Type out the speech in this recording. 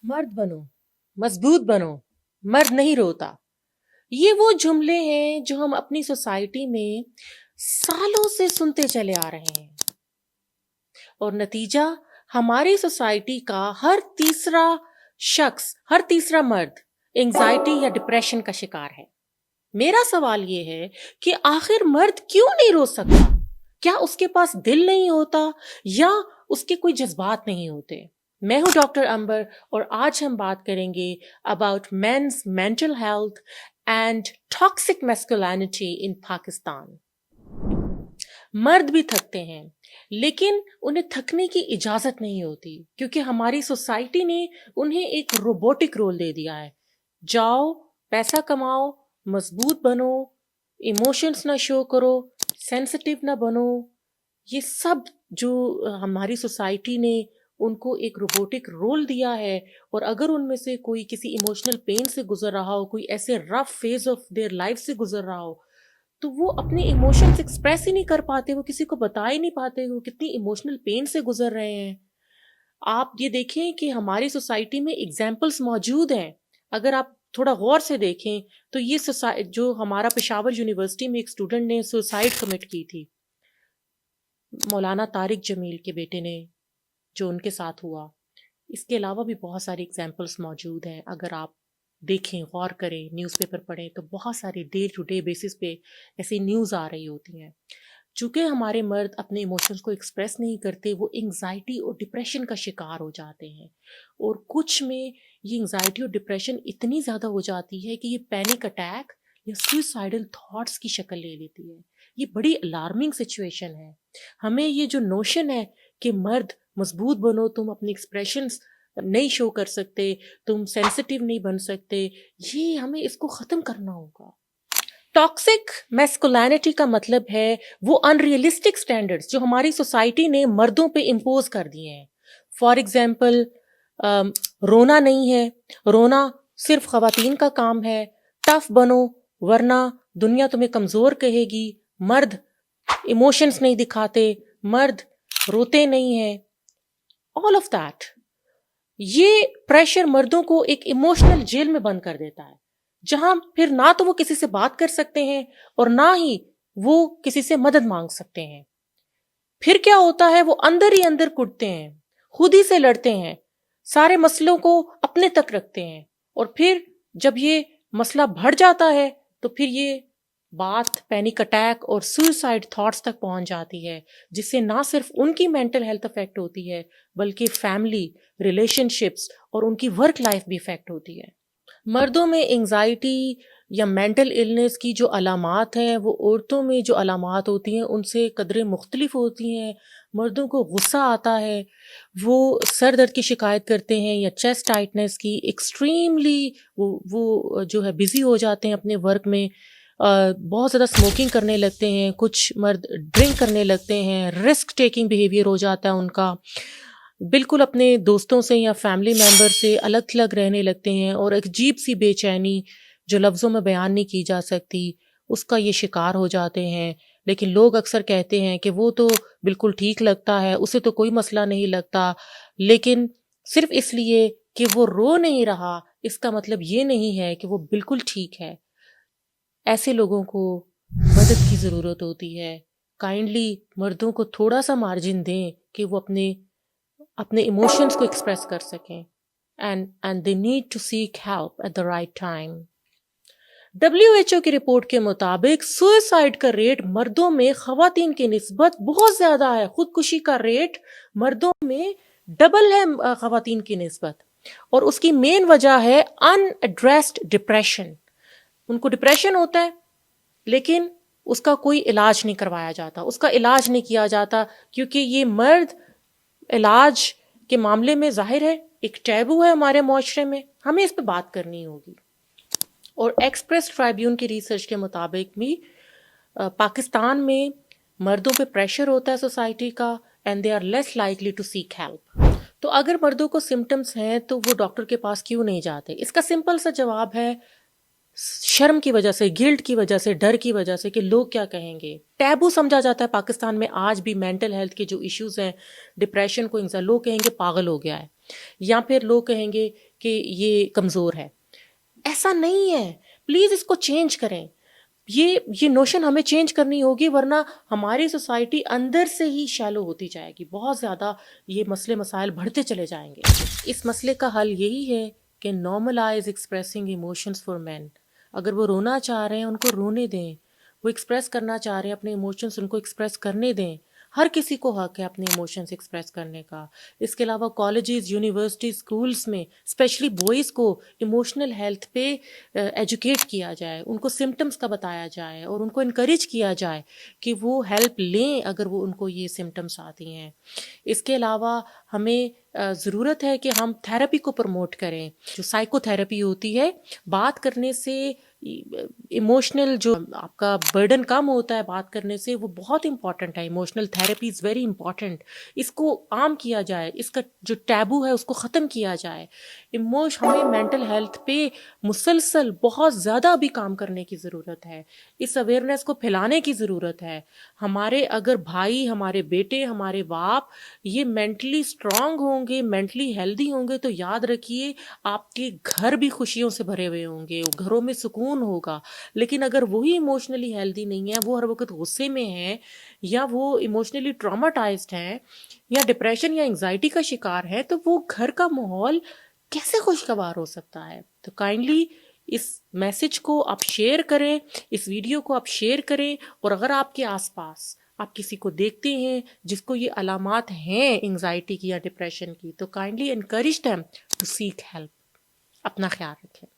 مرد بنو، مضبوط بنو، مرد نہیں روتا. یہ وہ جملے ہیں جو ہم اپنی سوسائٹی میں سالوں سے سنتے چلے آ رہے ہیں، اور نتیجہ ہماری سوسائٹی کا ہر تیسرا شخص، ہر تیسرا مرد انگزائٹی یا ڈپریشن کا شکار ہے. میرا سوال یہ ہے کہ آخر مرد کیوں نہیں رو سکتا؟ کیا اس کے پاس دل نہیں ہوتا یا اس کے کوئی جذبات نہیں ہوتے؟ میں ہوں ڈاکٹر امبر، اور آج ہم بات کریں گے about men's mental health and toxic masculinity in Pakistan. مرد بھی تھکتے ہیں، لیکن انہیں تھکنے کی اجازت نہیں ہوتی، کیونکہ ہماری سوسائٹی نے انہیں ایک روبوٹک رول دے دیا ہے. جاؤ، پیسہ کماؤ، مضبوط بنو، ایموشنز نہ شو کرو، سینسٹیو نہ بنو. یہ سب جو ہماری سوسائٹی نے ان کو ایک روبوٹک رول دیا ہے، اور اگر ان میں سے کوئی کسی ایموشنل پین سے گزر رہا ہو، کوئی ایسے رف فیز آف دیئر لائف سے گزر رہا ہو، تو وہ اپنے ایموشنز ایکسپریس ہی نہیں کر پاتے، وہ کسی کو بتا ہی نہیں پاتے وہ کتنی ایموشنل پین سے گزر رہے ہیں. آپ یہ دیکھیں کہ ہماری سوسائٹی میں ایگزامپلس موجود ہیں. اگر آپ تھوڑا غور سے دیکھیں تو یہ جو ہمارا پشاور یونیورسٹی میں ایک اسٹوڈنٹ نے سوسائڈ کمٹ کی تھی، مولانا طارق جمیل کے بیٹے نے، جو ان کے ساتھ ہوا. اس کے علاوہ بھی بہت ساری ایگزامپلس موجود ہیں. اگر آپ دیکھیں، غور کریں، نیوز پیپر پڑھیں، تو بہت ساری ڈے ٹو ڈے بیسس پہ ایسی نیوز آ رہی ہوتی ہیں. چونکہ ہمارے مرد اپنے ایموشنز کو ایکسپریس نہیں کرتے، وہ انگزائٹی اور ڈپریشن کا شکار ہو جاتے ہیں. اور کچھ میں یہ انگزائٹی اور ڈپریشن اتنی زیادہ ہو جاتی ہے کہ یہ پینک اٹیک یا سوئسائڈل تھاٹس کی شکل لے لیتی ہے. یہ بڑی الارمنگ سچویشن ہے. ہمیں یہ جو نوشن ہے کہ مرد مضبوط بنو، تم اپنی ایکسپریشنز نہیں شو کر سکتے، تم سینسٹیو نہیں بن سکتے، یہ ہمیں اس کو ختم کرنا ہوگا. ٹاکسک میسکولینٹی کا مطلب ہے وہ ان ریئلسٹک اسٹینڈرڈس جو ہماری سوسائٹی نے مردوں پہ امپوز کر دیے ہیں. فار ایگزامپل، رونا نہیں ہے، رونا صرف خواتین کا کام ہے، ٹف بنو ورنہ دنیا تمہیں کمزور کہے گی، مرد ایموشنز نہیں دکھاتے، مرد روتے نہیں ہیں. آل آف دیٹ، یہ پریشر مردوں کو ایک ایموشنل جیل میں بند کر دیتا ہے، جہاں پھر نہ تو وہ کسی سے بات کر سکتے ہیں اور نہ ہی وہ کسی سے مدد مانگ سکتے ہیں. پھر کیا ہوتا ہے، وہ اندر ہی اندر کٹتے ہیں، خود ہی سے لڑتے ہیں، سارے مسئلوں کو اپنے تک رکھتے ہیں. اور پھر جب یہ مسئلہ بڑھ جاتا ہے تو پھر یہ بات پینک اٹیک اور سوئسائڈ تھاٹس تک پہنچ جاتی ہے، جس سے نہ صرف ان کی مینٹل ہیلتھ افیکٹ ہوتی ہے بلکہ فیملی، ریلیشن شپس اور ان کی ورک لائف بھی افیکٹ ہوتی ہے. مردوں میں انگزائٹی یا مینٹل النس کی جو علامات ہیں وہ عورتوں میں جو علامات ہوتی ہیں ان سے قدرے مختلف ہوتی ہیں. مردوں کو غصہ آتا ہے، وہ سر درد کی شکایت کرتے ہیں یا چیسٹ ٹائٹنس کی، ایکسٹریملی وہ جو ہے بزی ہو جاتے ہیں اپنے ورک میں، بہت زیادہ اسموکنگ کرنے لگتے ہیں، کچھ مرد ڈرنک کرنے لگتے ہیں، رسک ٹیکنگ بیہیویئر ہو جاتا ہے ان کا، بالکل اپنے دوستوں سے یا فیملی ممبر سے الگ تھلگ رہنے لگتے ہیں، اور ایک عجیب سی بے چینی جو لفظوں میں بیان نہیں کی جا سکتی اس کا یہ شکار ہو جاتے ہیں. لیکن لوگ اکثر کہتے ہیں کہ وہ تو بالکل ٹھیک لگتا ہے، اسے تو کوئی مسئلہ نہیں لگتا، لیکن صرف اس لیے کہ وہ رو نہیں رہا اس کا مطلب یہ نہیں ہے کہ وہ بالکل ٹھیک ہے. ایسے لوگوں کو مدد کی ضرورت ہوتی ہے. کائنڈلی مردوں کو تھوڑا سا مارجن دیں کہ وہ اپنے ایموشنز کو ایکسپریس کر سکیں. and they need to seek help at the right time. WHO کی رپورٹ کے مطابق سوئسائڈ کا ریٹ مردوں میں خواتین کی نسبت بہت زیادہ ہے. خودکشی کا ریٹ مردوں میں ڈبل ہے خواتین کی نسبت، اور اس کی مین وجہ ہے ان ایڈریسڈ ڈپریشن. ان کو ڈپریشن ہوتا ہے لیکن اس کا کوئی علاج نہیں کروایا جاتا، اس کا علاج نہیں کیا جاتا، کیونکہ یہ مرد علاج کے معاملے میں ظاہر ہے ایک ٹیبو ہے ہمارے معاشرے میں، ہمیں اس پہ بات کرنی ہوگی. اور ایکسپریس ٹرائبیون کی ریسرچ کے مطابق بھی پاکستان میں مردوں پہ پریشر ہوتا ہے سوسائٹی کا، and they are less likely to seek help. تو اگر مردوں کو سمٹمز ہیں تو وہ ڈاکٹر کے پاس کیوں نہیں جاتے؟ اس کا سمپل سا جواب ہے شرم کی وجہ سے، گلٹ کی وجہ سے، ڈر کی وجہ سے کہ لوگ کیا کہیں گے. ٹیبو سمجھا جاتا ہے پاکستان میں آج بھی مینٹل ہیلتھ کے جو ایشوز ہیں، ڈپریشن کو انسان، لوگ کہیں گے پاگل ہو گیا ہے، یا پھر لوگ کہیں گے کہ یہ کمزور ہے. ایسا نہیں ہے. پلیز اس کو چینج کریں. یہ نوشن ہمیں چینج کرنی ہوگی، ورنہ ہماری سوسائٹی اندر سے ہی شیلو ہوتی جائے گی. بہت زیادہ یہ مسئلے مسائل بڑھتے چلے جائیں گے. اس مسئلے کا حل یہی ہے کہ نارملائز ایکسپریسنگ ایموشنز فار مین. اگر وہ رونا چاہ رہے ہیں ان کو رونے دیں، وہ ایکسپریس کرنا چاہ رہے ہیں اپنے ایموشنز ان کو ایکسپریس کرنے دیں. ہر کسی کو حق ہے اپنے ایموشنز ایکسپریس کرنے کا. اس کے علاوہ کالجز، یونیورسٹی، اسکولس میں اسپیشلی بوائز کو ایموشنل ہیلتھ پہ ایجوکیٹ کیا جائے، ان کو سمٹمس کا بتایا جائے اور ان کو انکریج کیا جائے کہ وہ ہیلپ لیں اگر وہ ان کو یہ سمٹمس آتی ہیں. اس کے علاوہ ہمیں ضرورت ہے کہ ہم تھیراپی کو پروموٹ کریں. جو سائیکو تھیراپی ہوتی ہے، بات کرنے سے ایموشنل جو آپ کا برڈن کم ہوتا ہے بات کرنے سے، وہ بہت امپورٹنٹ ہے. Emotional therapy is very important. اس کو عام کیا جائے، اس کا جو ٹیبو ہے اس کو ختم کیا جائے. ہمیں مینٹل ہیلتھ پہ مسلسل بہت زیادہ ابھی کام کرنے کی ضرورت ہے. اس اویئرنیس کو پھیلانے کی ضرورت ہے. ہمارے اگر بھائی، ہمارے بیٹے، ہمارے باپ یہ مینٹلی اسٹرانگ ہوں گے، مینٹلی ہیلدی ہوں گے، تو یاد رکھیے آپ کے گھر بھی خوشیوں سے بھرے ہوئے ہوں گے، گھروں میں سکون ہوگا. لیکن اگر وہی ایموشنلی ہیلدی نہیں ہے، وہ ہر وقت غصے میں ہیں، یا وہ ایموشنلی ٹراماٹائزڈ ہیں، یا ڈپریشن یا انگزائٹی کا شکار ہے، تو وہ گھر کا ماحول کیسے خوشگوار ہو سکتا ہے؟ تو کائنڈلی اس میسج کو آپ شیئر کریں، اس ویڈیو کو آپ شیئر کریں. اور اگر آپ کے آس پاس آپ کسی کو دیکھتے ہیں جس کو یہ علامات ہیں انگزائٹی کی یا ڈپریشن کی، تو kindly encourage them to seek help. اپنا خیال رکھیں.